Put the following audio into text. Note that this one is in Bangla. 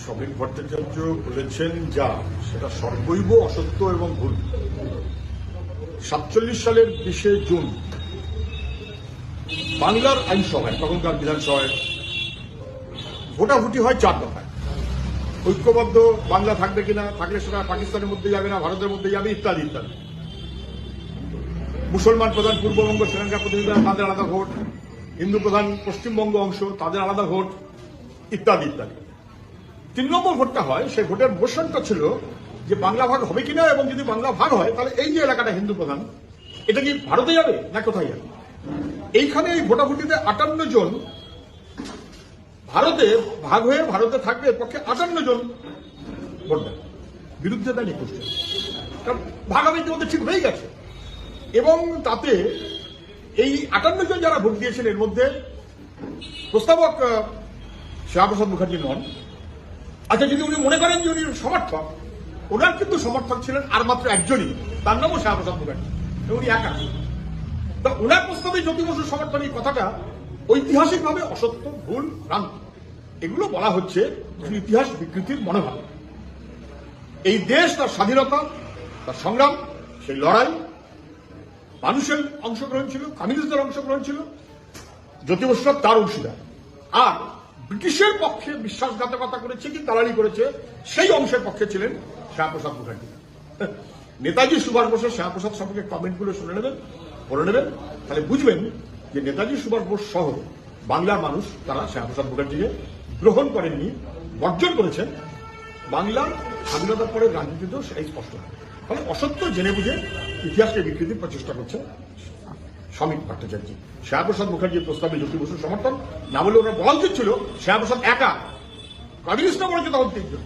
শ্রমিক ভট্টাচার্য বলেছেন যা সেটা সর্বৈব অসত্য এবং ভুল। 47 সালের 20 জুন বাংলার আইনসভায়, তখনকার বিধানসভায় ভোটাভুটি হয় 4 দফায়। ঐক্যবদ্ধ বাংলা থাকবে কিনা, থাকলে সেটা পাকিস্তানের মধ্যে যাবে না ভারতের মধ্যে যাবে, ইত্যাদি ইত্যাদি। মুসলমান প্রধান পূর্ববঙ্গ সেখানকার প্রতিনিধিরা, তাদের আলাদা ভোট, হিন্দু প্রধান পশ্চিমবঙ্গ অংশ, তাদের আলাদা ভোট, ইত্যাদি ইত্যাদি। 3 নম্বর ভোটটা হয়, সেই ভোটের মোশনটা ছিল যে বাংলা ভাগ হবে কিনা, এবং যদি বাংলা ভাগ হয় তাহলে এই যে এলাকাটা হিন্দু প্রধান, এটা কি ভারতে যাবে না কোথায় যাবে। এইখানে এই ভোটাভুটিতে 58 জন ভারতে ভাগ হয়ে ভারতে থাকবে, এর পক্ষে 58 জন ভোট দেন, বিরুদ্ধে দেন 21 জন। কারণ ভাগাভাগি মধ্যে ঠিক হয়ে গেছে। এবং তাতে এই 58 জন যারা ভোট দিয়েছেন, এর মধ্যে প্রস্তাবক শ্যামাপ্রসাদ মুখার্জি নন। আচ্ছা, যদি উনি মনে করেন যে উনি সমর্থক, ওনার কিন্তু সমর্থক ছিলেন আর মাত্র একজনই, তার নামও শ্যামাপ্রসাদ মুখার্জি, উনি একা। তা ওনার প্রস্তাবে জ্যোতি বসুর সমর্থন, এই কথাটা ঐতিহাসিকভাবে অসত্য, ভুল, ভ্রান্ত। এগুলো বলা হচ্ছে ইতিহাস বিকৃতির মনোভাব। এই দেশ তার স্বাধীনতা, তার সংগ্রাম, সেই লড়াই, মানুষের অংশগ্রহণ ছিল, কমিউনিস্টদের অংশগ্রহণ ছিল, জ্যোতি বসু তার অংশীদার। আর ব্রিটিশের পক্ষে বিশ্বাসঘাতকতা করেছে কি দালালি করেছে, সেই অংশের পক্ষে ছিলেন শ্যামাপ্রসাদ মুখার্জি। নেতাজি সুভাষ বোসের শ্যামাপ্রসাদ সম্পর্কে কমেন্টগুলো শুনে নেবেন, পড়ে নেবেন, তাহলে বুঝবেন যে নেতাজি সুভাষ বোস সহ বাংলার মানুষ তারা শ্যামাপ্রসাদ মুখার্জিকে গ্রহণ করেননি, বর্জন করেছেন। বাংলার স্বাধীনতার পরে রাজনীতিতেও সেটাই স্পষ্ট হয়। ফলে অসত্য জেনে বুঝে ইতিহাসকে বিকৃতির প্রচেষ্টা করছেন শ্রমিক ভট্টাচার্য। শ্যামাপ্রসাদ মুখার্জির প্রস্তাবে জ্যোতি বসুর সমর্থন না বলে ওরা বলা উচিত ছিল শ্যামাপ্রসাদ একা, কমিউনিস্টরা বলেছে তখন 3 জন।